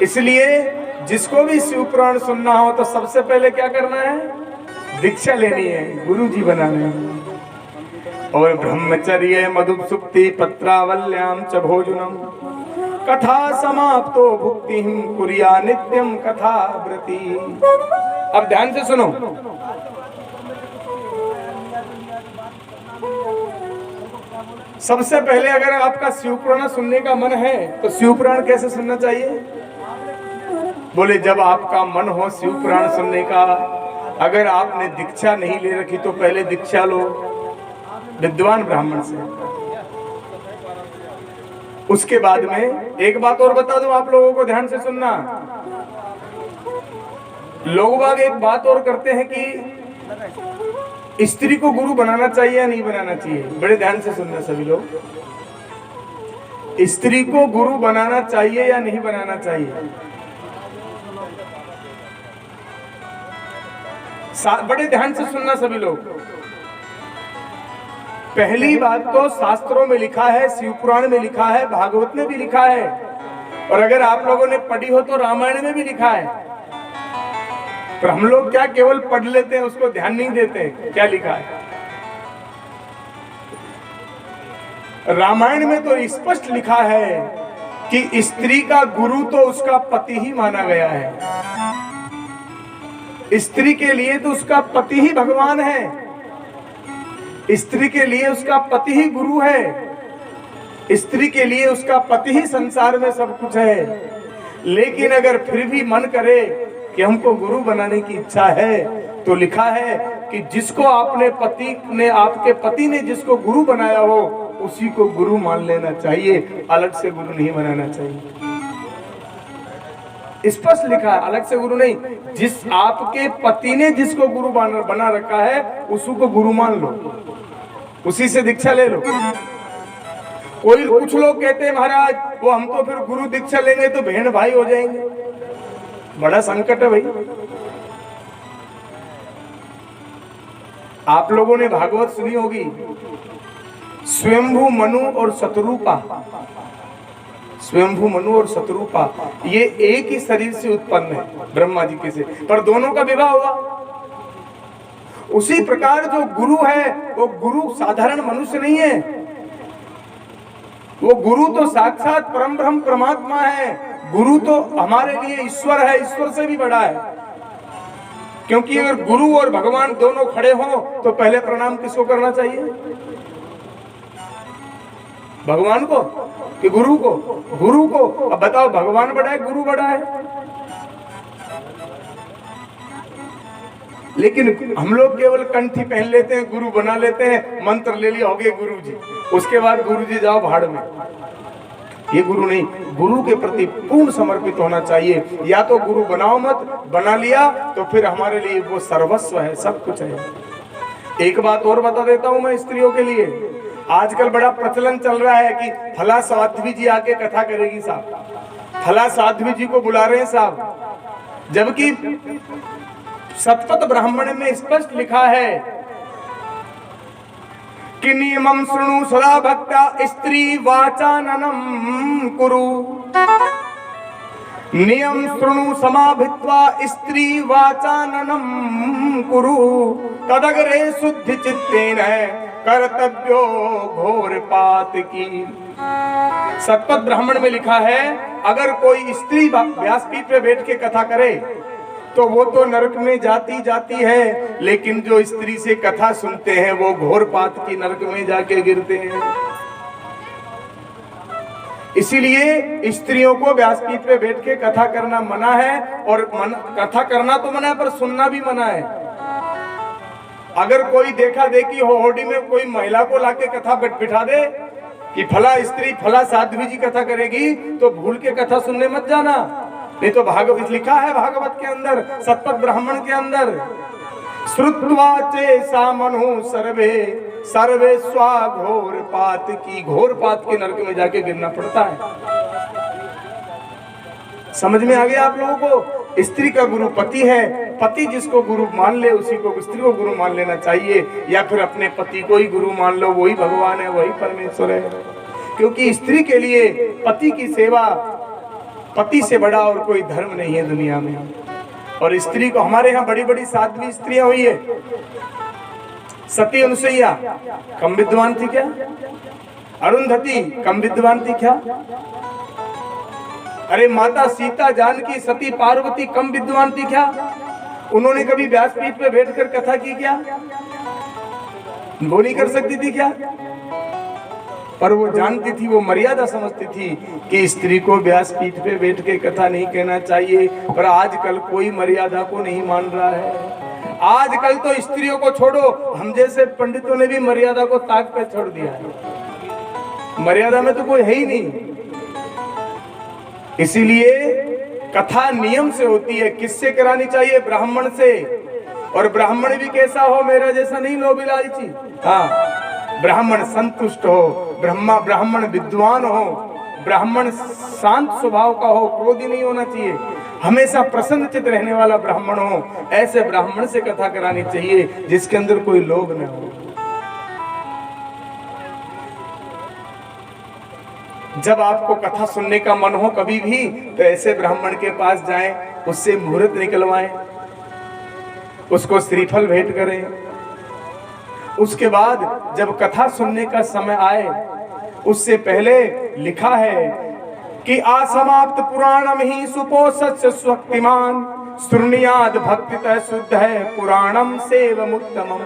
इसलिए जिसको भी शिव पुराण सुनना हो तो सबसे पहले क्या करना है? दीक्षा लेनी है, गुरु जी बनाने हैं। और ब्रह्मचर्य मधुसुक्ति पत्रावल्याम च भोजनम कथा समाप्तो भुक्ति कुरिया नित्यम कथा व्रती। अब ध्यान से सुनो, सबसे पहले अगर आपका शिव पुराण सुनने का मन है तो शिव पुराण कैसे सुनना चाहिए? बोले जब आपका मन हो शिव पुराण सुनने का, अगर आपने दीक्षा नहीं ले रखी तो पहले दीक्षा लो विद्वान ब्राह्मण से। उसके बाद में एक बात और बता दूं आप लोगों को, ध्यान से सुनना। लोग बाग एक बात और करते हैं कि स्त्री को गुरु बनाना चाहिए या नहीं बनाना चाहिए। बड़े ध्यान से सुनना सभी लोग, स्त्री को गुरु बनाना चाहिए या नहीं बनाना चाहिए? बड़े ध्यान से सुनना सभी लोग। पहली बात तो शास्त्रों में लिखा है, शिव पुराण में लिखा है, भागवत में भी लिखा है, और अगर आप लोगों ने पढ़ी हो तो रामायण में भी लिखा है। पर हम लोग क्या केवल पढ़ लेते हैं, उसको ध्यान नहीं देते क्या लिखा है। रामायण में तो स्पष्ट लिखा है कि स्त्री का गुरु तो उसका पति ही माना गया है। स्त्री के लिए तो उसका पति ही भगवान है, स्त्री के लिए उसका पति ही गुरु है, स्त्री के लिए उसका पति ही संसार में सब कुछ है। लेकिन अगर फिर भी मन करे कि हमको गुरु बनाने की इच्छा है तो लिखा है कि जिसको आपके पति ने जिसको गुरु बनाया हो उसी को गुरु मान लेना चाहिए, अलग से गुरु नहीं बनाना चाहिए। स्पष्ट लिखा है, अलग से गुरु नहीं। जिस आपके पति ने जिसको गुरु बना रखा है उसी को गुरु मान लो, उसी से दीक्षा ले लो। कुछ लोग कहते हैं महाराज वो हम तो फिर गुरु दीक्षा लेंगे तो बहन भाई हो जाएंगे। बड़ा संकट है भाई। आप लोगों ने भागवत सुनी होगी, स्वयंभू मनु और शतरूपा। स्वयंभू मनु और शतरूपा ये एक ही शरीर से उत्पन्न है, ब्रह्मा जी के से, पर दोनों का विवाह हुआ। उसी प्रकार जो गुरु है वो गुरु साधारण मनुष्य नहीं है, वो गुरु तो साक्षात परम ब्रह्म परमात्मा है। गुरु तो हमारे लिए ईश्वर है, ईश्वर से भी बड़ा है। क्योंकि अगर गुरु और भगवान दोनों खड़े हों तो पहले प्रणाम किसको करना चाहिए? भगवान को कि गुरु को? गुरु को। अब बताओ भगवान बड़ा है गुरु बड़ा है? लेकिन हम लोग केवल कंठी पहन लेते हैं, गुरु बना लेते हैं, मंत्र ले लिया हो गए गुरु जी, उसके बाद गुरु जी जाओ भाड़ में। ये गुरु नहीं, गुरु के प्रति पूर्ण समर्पित होना चाहिए। या तो गुरु बनाओ मत, बना लिया तो फिर हमारे लिए वो सर्वस्व है, सब कुछ है। एक बात और बता देता हूं मैं स्त्रियों के लिए, आजकल बड़ा प्रचलन चल रहा है कि फला साध्वी जी आके कथा करेगी साहब, फला साध्वी जी को बुला रहे हैं साहब, जबकि सतपथ ब्राह्मण में स्पष्ट लिखा है कि नियमं शृणु सदा भक्ता स्त्री वाचाननं कुरु, नियम शृणु समाभित्वा स्त्री वाचाननं कुरु, तदग्रे शुद्धि चित्तेन कर्तव्यो घोर पात की। सतपथ ब्राह्मण में लिखा है अगर कोई स्त्री व्यासपीठ पे बैठ के कथा करे तो वो तो नरक में जाती है, लेकिन जो स्त्री से कथा सुनते हैं वो घोर पात की नरक में जाके गिरते हैं। इसीलिए स्त्रियों को व्यासपीठ पे बैठ के कथा करना मना है, और कथा करना तो मना है पर सुनना भी मना है। अगर कोई देखा देखी हो होड़ी में कोई महिला को लाके कथा बिठा दे कि फला स्त्री फला साध्वी जी कथा करेगी तो भूल के कथा सुनने मत जाना, नहीं तो भागवत लिखा है, भागवत के अंदर सतपथ ब्राह्मण के अंदर श्रुत्वा चेसा मनु सर्वे सर्वे स्वा घोर पात की, घोर पात के नरक में जाके गिरना पड़ता है। समझ में आ गया आप लोगों को? स्त्री का गुरु पति है, पति जिसको गुरु मान ले उसी को स्त्री को गुरु मान लेना चाहिए, या फिर अपने पति को ही गुरु मान लो, वही भगवान है, वही परमेश्वर है। क्योंकि स्त्री के लिए पति की सेवा पति से बड़ा और कोई धर्म नहीं है दुनिया में। और स्त्री को, हमारे यहाँ बड़ी बड़ी साध्वी स्त्रियां हुई है। सती अनुसुईया कम विद्वान थी क्या? अरुंधति कम विद्वान थी क्या? अरे माता सीता, जानकी, सती पार्वती कम विद्वान थी क्या? उन्होंने कभी व्यासपीठ पे बैठकर कथा की क्या? वो नहीं कर सकती थी क्या? पर वो जानती थी, वो मर्यादा समझती थी कि स्त्री को व्यासपीठ पे बैठ के कथा नहीं कहना चाहिए। पर आजकल कोई मर्यादा को नहीं मान रहा है। आजकल तो स्त्रियों को छोड़ो, हम जैसे पंडितों ने भी मर्यादा को ताक पे छोड़ दिया है। मर्यादा में तो कोई है ही नहीं। इसीलिए कथा नियम से होती है। किससे करानी चाहिए? ब्राह्मण से। और ब्राह्मण भी कैसा हो? मेरा जैसा नहीं लोभी लालची। हाँ, ब्राह्मण संतुष्ट हो, ब्राह्मण विद्वान हो, ब्राह्मण शांत स्वभाव का हो, क्रोधी नहीं होना चाहिए, हमेशा प्रसन्नचित रहने वाला ब्राह्मण हो। ऐसे ब्राह्मण से कथा करानी चाहिए जिसके अंदर कोई लोभ न हो। जब आपको कथा सुनने का मन हो कभी भी, तो ऐसे ब्राह्मण के पास जाएं, उससे मुहूर्त निकलवाएं, उसको श्रीफल भेंट करें। उसके बाद जब कथा सुनने का समय आए, उससे पहले लिखा है कि असमाप्त पुराणम ही सुपोषत स्वक्तिमान सुर्णियाद भक्तितः शुद्ध है पुराणम सेवमुत्तमम।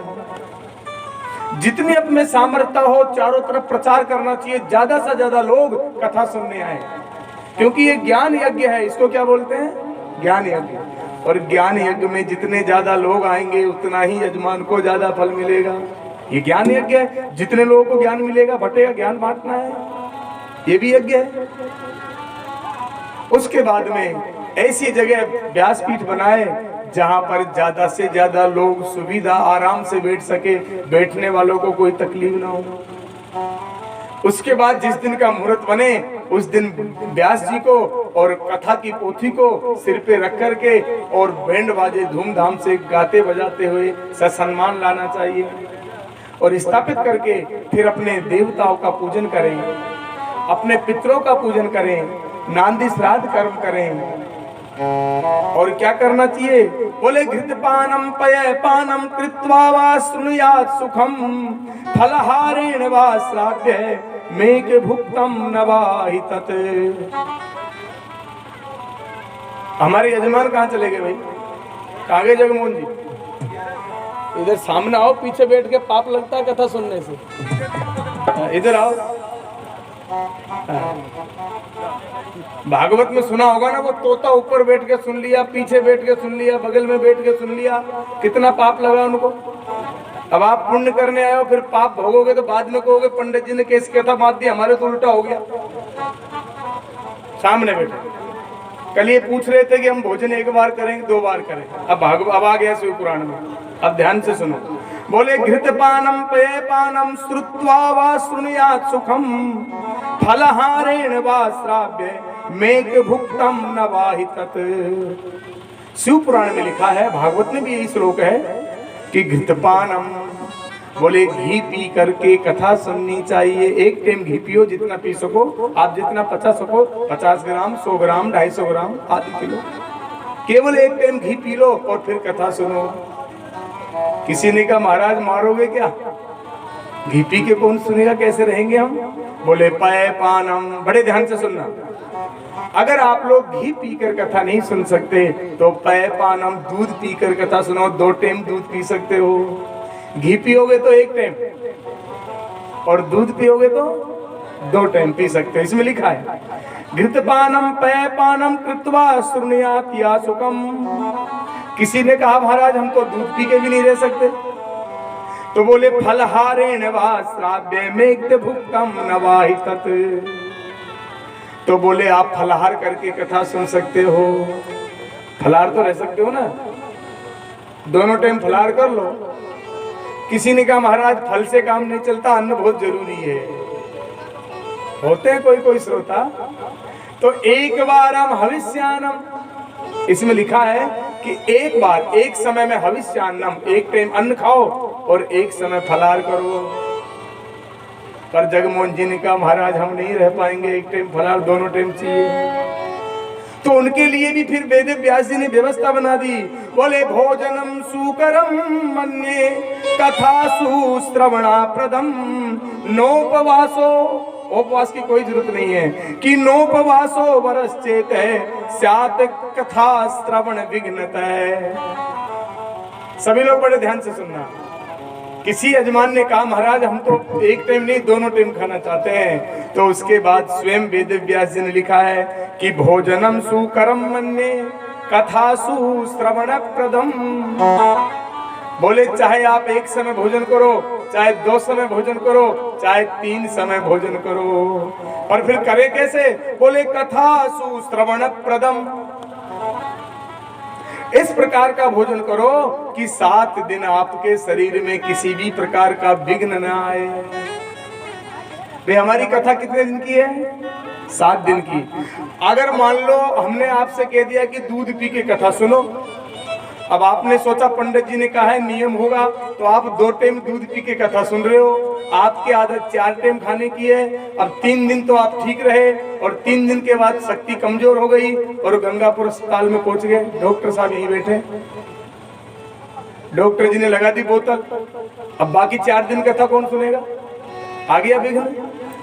जितनी अपने सामर्थ्य हो चारों तरफ प्रचार करना चाहिए, ज्यादा से ज्यादा लोग कथा सुनने आए, क्योंकि ये ज्ञान यज्ञ है। इसको क्या बोलते हैं? ज्ञान यज्ञ। और ज्ञान यज्ञ में जितने ज्यादा लोग आएंगे उतना ही यजमान को ज्यादा फल मिलेगा। ये ज्ञान यज्ञ है। जितने लोगों को ज्ञान मिलेगा, बटेगा, ज्ञान बांटना है, ये भी यज्ञ है। उसके बाद में ऐसी जगह व्यासपीठ बनाए जहां पर ज्यादा से ज्यादा लोग सुविधा आराम से बैठ सके, बैठने वालों को कोई तकलीफ ना हो। उसके बाद जिस दिन का मुहूर्त बने उस दिन व्यास जी को और कथा की पोथी को सिर पे रख करके और बैंड बाजे धूमधाम से गाते बजाते हुए ससम्मान लाना चाहिए। और स्थापित करके फिर अपने देवताओं का पूजन करें, अपने पितरों का पूजन करें, नांदी श्राद्ध कर्म करें। और क्या करना चाहिए? बोले घृतपानम पयपानम कृत्वा वा शृणुयात् सुखम फलहारेण वा श्राव्य मेक भुक्तम न वाहि तत्। हमारे यजमान कहाँ चले गए भाई? कहाँ गए जगमोहन जी? इधर सामने आओ, पीछे बैठ के पाप लगता है कथा सुनने से। इधर आओ। भागवत में सुना होगा ना, वो तोता ऊपर बैठ के सुन लिया, पीछे बैठ के सुन लिया, बगल में बैठ के सुन लिया, कितना पाप लगा उनको। अब आप पुण्य करने आए हो, फिर पाप भोगोगे तो बाद में कहोगे पंडित जी ने कैसी कथा बात दी, हमारे तो उल्टा हो गया। सामने बैठे कल ये पूछ रहे थे कि हम भोजन एक बार करेंगे 2 बार करें। अब आ गया शिव पुराण में, अब ध्यान से सुनो। बोले घृतपानम पयपानम श्रुत्वा वा शृणुयात् सुखम फलहारेण वा श्राव्य मेक भुक्तम न वाहि तत्। शिव पुराण में लिखा है, भागवत में भी यही श्लोक है कि घृतपानम, बोले घी पी करके कथा सुननी चाहिए। एक टाइम घी पियो, जितना पी सको आप, जितना पचा सको, 50 ग्राम, 100 ग्राम, 250 ग्राम, आधी किलो, केवल एक टाइम घी पी लो और फिर कथा सुनो। किसी ने कहा महाराज मारोगे क्या? घी पी के कौन सुनेगा, कैसे रहेंगे हम? बोले पयपानम, बड़े ध्यान से सुनना। अगर आप लोग घी पीकर कथा नहीं सुन सकते तो पयपानम, दूध पीकर कथा सुनो। 2 टाइम दूध पी सकते हो। घी पियोगे तो 1 टाइम, और दूध पियोगे तो 2 टाइम पी सकते हो। इसमें लिखा है घृतपानम पयपानम कृत्वा शृणुयात् या सुखम। किसी ने कहा महाराज हम तो दूध पी के भी नहीं रह सकते, तो बोले फलहारेण वा श्राव्य मेक भुक्तम न वाहि तत्। तो बोले आप फलहार करके कथा सुन सकते हो। फलहार तो रह सकते हो ना, दोनों टाइम फलहार कर लो। किसी ने कहा महाराज फल से काम नहीं चलता, अन्न बहुत जरूरी है। होते हैं कोई कोई श्रोता, तो एक बार हम हविष्यान्नम, इसमें लिखा है कि एक बार, एक समय में हविष्यान्नम, एक टाइम अन्न खाओ और एक समय फलाहार करो। पर जगमोहन जी ने कहा महाराज हम नहीं रह पाएंगे, एक टाइम फलाहार, दोनों टाइम चाहिए। तो उनके लिए भी फिर वेद व्यास जी ने व्यवस्था बना दी। बोले भोजनम सुकरम मन्ये कथासु श्रवणाप्रदम नोपवासो, उपवास की कोई जरूरत नहीं है कि नोपवासो वरश्चेत स्यात् कथा श्रवण विघ्नत है। सभी लोग बड़े ध्यान से सुनना। किसी यजमान ने कहा महाराज हम तो एक टाइम नहीं दोनों टाइम खाना चाहते हैं, तो उसके बाद स्वयं वेद व्यास जी ने लिखा है कि भोजनम सुकरम मन्ये कथासु श्रवण प्रदम। बोले चाहे आप एक समय भोजन करो, चाहे 2 समय भोजन करो, चाहे 3 समय भोजन करो, और फिर करे कैसे? बोले कथासु श्रवण प्रदम। इस प्रकार का भोजन करो कि 7 दिन आपके शरीर में किसी भी प्रकार का विघ्न न आए। वे हमारी कथा कितने दिन की है? 7 दिन की। अगर मान लो हमने आपसे कह दिया कि दूध पी के कथा सुनो, अब आपने सोचा पंडित जी ने कहा है नियम होगा, तो आप 2 टाइम दूध पी के कथा सुन रहे हो। आपकी आदत 4 टाइम खाने की है। अब 3 दिन तो आप ठीक रहे, और 3 दिन के बाद शक्ति कमजोर हो गई और गंगापुर अस्पताल में पहुंच गए। डॉक्टर साहब यहीं बैठे, डॉक्टर जी ने लगा दी बोतल। अब बाकी 4 दिन कथा कौन सुनेगा? आ गया विघ्न।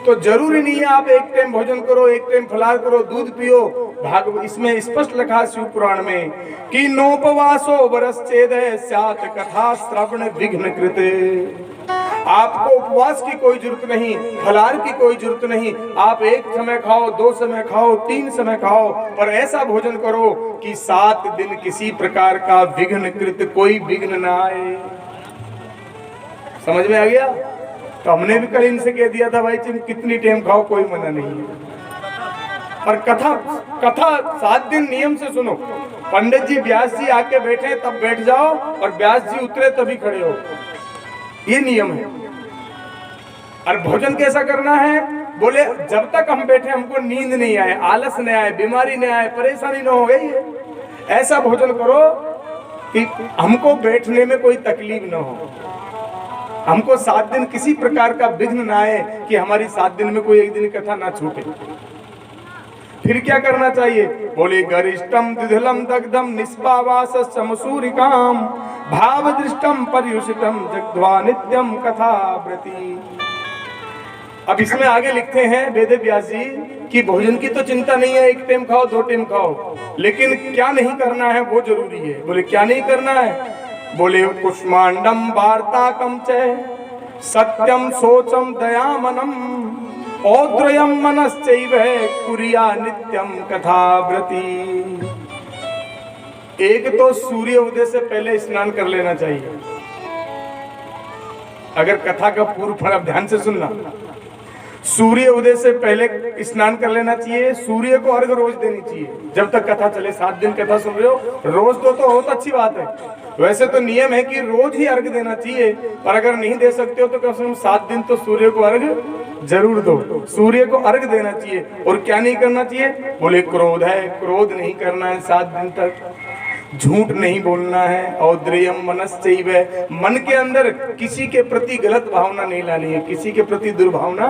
तो जरूरी नहीं है आप एक टाइम भोजन करो, एक टाइम फलाहार करो, दूध पियो। भागवत इसमें स्पष्ट लिखा शिव पुराण में कि नोपवासो वरश्चेद स्यात् कथा श्रवण विघ्न कृते। आपको उपवास की कोई जरूरत नहीं, फलाहार की कोई जरूरत नहीं। आप एक समय खाओ, 2 समय खाओ, 3 समय खाओ, पर ऐसा भोजन करो कि 7 दिन किसी प्रकार का विघ्न कृत कोई विघ्न ना आए। समझ में आ गया? तो हमने भी कल इनसे कह दिया था भाई तुम कितनी टाइम खाओ, कोई मना नहीं है। और कथा 7 दिन नियम से सुनो। पंडित जी व्यास जी आके बैठे तब बैठ जाओ, और व्यास जी उतरे तभी खड़े हो, ये नियम है। और भोजन कैसा करना है? बोले जब तक हम बैठे हमको नींद नहीं आए, आलस नहीं आए, बीमारी नहीं आए, परेशानी न हो गई, ऐसा भोजन करो कि हमको बैठने में कोई तकलीफ न हो, हमको 7 दिन किसी प्रकार का विघ्न ना आए, कि हमारी 7 दिन में कोई एक दिन कथा ना छूटे। फिर क्या करना चाहिए? बोले गरिष्ठम द्विधलम दग्धम निष्पावास समसूरिकाम भाव दृष्टम पर्युषितम जग्ध्वा नित्यम कथा व्रती। अब इसमें आगे लिखते हैं वेद व्यास जी कि भोजन की तो चिंता नहीं है, एक टाइम खाओ, 2 टाइम खाओ, लेकिन क्या नहीं करना है वो जरूरी है। बोले क्या नहीं करना है? बोले कुष्मांडम वार्ताकम च सत्यम सोचम दयामनम औद्रयम मनश्चैव कुर्या नित्यम कथाव्रती। एक तो सूर्य उदय से पहले स्नान कर लेना चाहिए। अगर कथा का पूर्व फल, अब ध्यान से सुनना, सूर्य उदय से पहले स्नान कर लेना चाहिए। सूर्य को अर्घ रोज देनी चाहिए जब तक कथा चले। 7 दिन कथा सुन रहे हो, रोज दो तो बहुत अच्छी बात है। वैसे तो नियम है कि रोज ही अर्घ देना चाहिए, पर अगर नहीं दे सकते हो तो कम से कम 7 दिन तो सूर्य को अर्घ जरूर दो। सूर्य को अर्घ देना चाहिए। और क्या नहीं करना चाहिए? बोले क्रोध है, क्रोध नहीं करना है 7 दिन तक। झूठ नहीं बोलना है। औद्रेयम मनश्चैव, मन के अंदर किसी के प्रति गलत भावना नहीं लानी है, किसी के प्रति दुर्भावना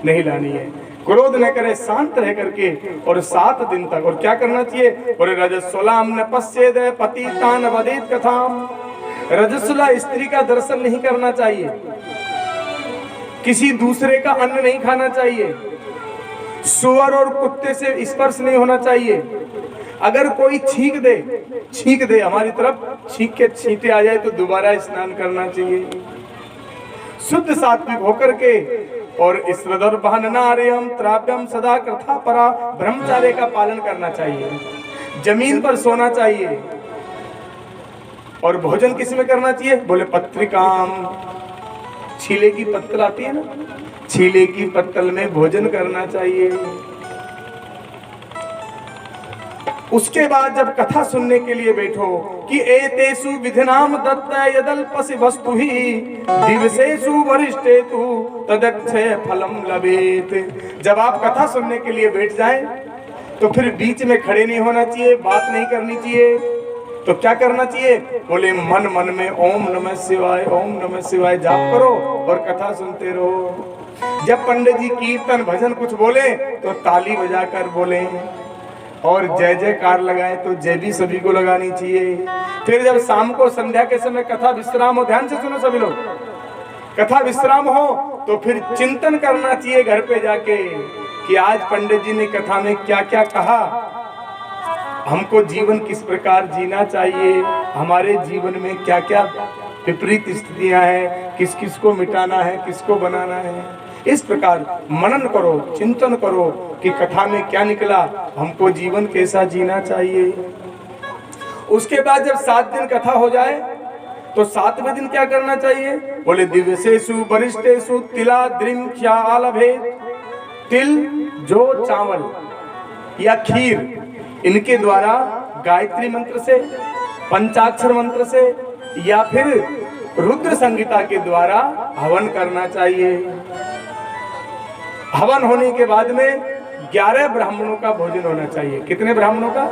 नहीं लानी है। क्रोध न करे, शांत रह करके, और 7 दिन तक। और क्या करना चाहिए? बोले रजस्वलाम न पश्येद पतितान वदेत कथाम। रजस्वला स्त्री का दर्शन नहीं करना चाहिए, किसी दूसरे का अन्न नहीं खाना चाहिए, सुअर और कुत्ते से स्पर्श नहीं होना चाहिए। अगर कोई छींक दे हमारी तरफ, छींक के छींटे आ जाए तो दोबारा स्नान करना चाहिए, शुद्ध सात्विक होकर के। और नार्यम त्राव्यम सदा कृथा परा, ब्रह्मचार्य का पालन करना चाहिए। जमीन पर सोना चाहिए। और भोजन किस में करना चाहिए? बोले पत्रिकाम, छीले की पत्तल आती है ना, छीले की पत्तल में भोजन करना चाहिए। उसके बाद जब कथा सुनने के लिए बैठो कि एतेषु विधिनाम दत्त यदल्पसि वस्तु ही दिवसेषु वरिष्ठेतु तदक्षय फलम लभेत। जब आप कथा सुनने के लिए बैठ जाएं तो फिर बीच में खड़े नहीं होना चाहिए, बात नहीं करनी चाहिए। तो क्या करना चाहिए? बोले मन मन में ओम नमः शिवाय, ओम नमः शिवाय जाप करो और कथा सुनते रहो। जब पंडित जी कीर्तन भजन कुछ बोले तो ताली बजाकर बोले, और जय जयकार लगाए तो जय भी सभी को लगानी चाहिए। फिर जब शाम को संध्या के समय कथा विश्राम हो, ध्यान से सुनो सभी लोग, कथा विश्राम हो तो फिर चिंतन करना चाहिए घर पे जाके कि आज पंडित जी ने कथा में क्या क्या कहा, हमको जीवन किस प्रकार जीना चाहिए, हमारे जीवन में क्या क्या विपरीत स्थितियां हैं, किस किस को मिटाना है, किसको बनाना है। इस प्रकार मनन करो, चिंतन करो कि कथा में क्या निकला, हमको जीवन कैसा जीना चाहिए। उसके बाद जब 7 दिन कथा हो जाए तो 7वें दिन क्या करना चाहिए? बोले दिवसेषु वरिष्ठेषु तिला द्रिम ख्यालभे। तिल जो चावल या खीर, इनके द्वारा गायत्री मंत्र से, पंचाक्षर मंत्र से या फिर रुद्र संगीता के द्वारा हवन करना चाहिए। हवन होने के बाद में 11 ब्राह्मणों का भोजन होना चाहिए। कितने ब्राह्मणों का?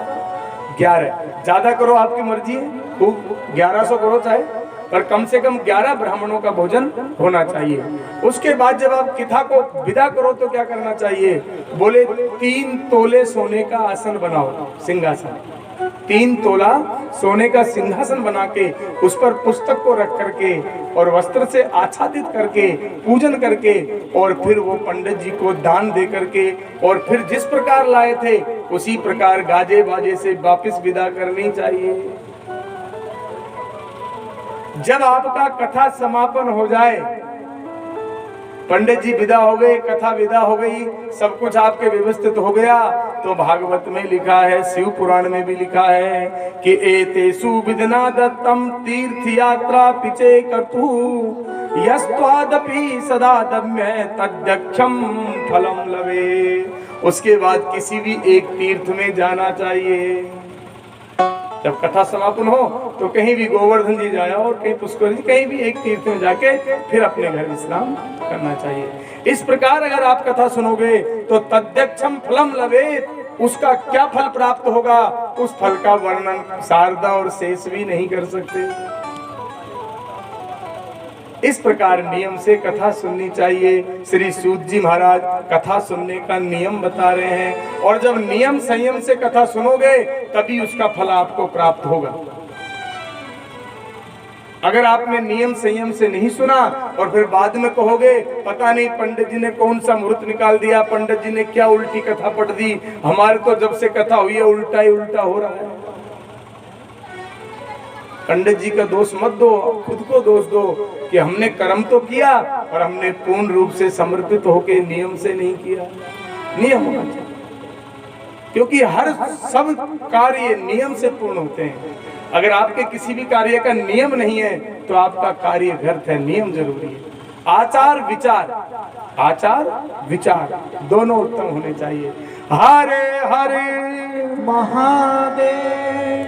11। ज्यादा करो आपकी मर्जी है, खूब 1100 करो चाहे, पर कम से कम 11 ब्राह्मणों का भोजन होना चाहिए। उसके बाद जब आप कथा को विदा करो तो क्या करना चाहिए? बोले 3 तोले सोने का आसन बनाओ, सिंहासन। 3 तोला सोने का सिंहासन बना के उस पर पुस्तक को रख करके और वस्त्र से आच्छादित करके पूजन करके और फिर वो पंडित जी को दान दे करके और फिर जिस प्रकार लाए थे उसी प्रकार गाजे बाजे से वापस विदा करनी चाहिए। जब आपका कथा समापन हो जाए, पंडित जी विदा हो गए, कथा विदा हो गई, सब कुछ आपके व्यवस्थित हो गया, तो भागवत में लिखा है, शिव पुराण में भी लिखा है कि एतेषु विधना दत्तम तीर्थ यात्रा पिचे कर्तु यस्त्वादपि सदा दम्य तद्यक्षम फलम लवे। उसके बाद किसी भी एक तीर्थ में जाना चाहिए। जब कथा समापन हो तो कहीं भी गोवर्धन जी जाया और कहीं पुष्कर जी, कहीं भी एक तीर्थ में जाके फिर अपने घर विश्राम करना चाहिए। इस प्रकार अगर आप कथा सुनोगे तो तद्यक्षम फलम लवेत, उसका क्या फल प्राप्त होगा, उस फल का वर्णन शारदा और शेष भी नहीं कर सकते। इस प्रकार नियम से कथा सुननी चाहिए। श्री सूत जी महाराज कथा सुनने का नियम बता रहे हैं, और जब नियम संयम से कथा सुनोगे तभी उसका फल आपको प्राप्त होगा। अगर आपने नियम संयम से नहीं सुना और फिर बाद में कहोगे पता नहीं पंडित जी ने कौन सा मुहूर्त निकाल दिया, पंडित जी ने क्या उल्टी कथा पढ़ दी, हमारे तो जब से कथा हुई है उल्टा ही उल्टा हो रहा है। पंडित जी का दोष मत दो, खुद को दोष दो कि हमने कर्म तो किया और हमने पूर्ण रूप से समर्पित होकर नियम से नहीं किया। नियम होना चाहिए, क्योंकि हर सब कार्य नियम से पूर्ण होते हैं। अगर आपके किसी भी कार्य का नियम नहीं है तो आपका कार्य व्यर्थ है। नियम जरूरी है। आचार विचार दोनों उत्तम होने चाहिए। हरे हरे महादेव।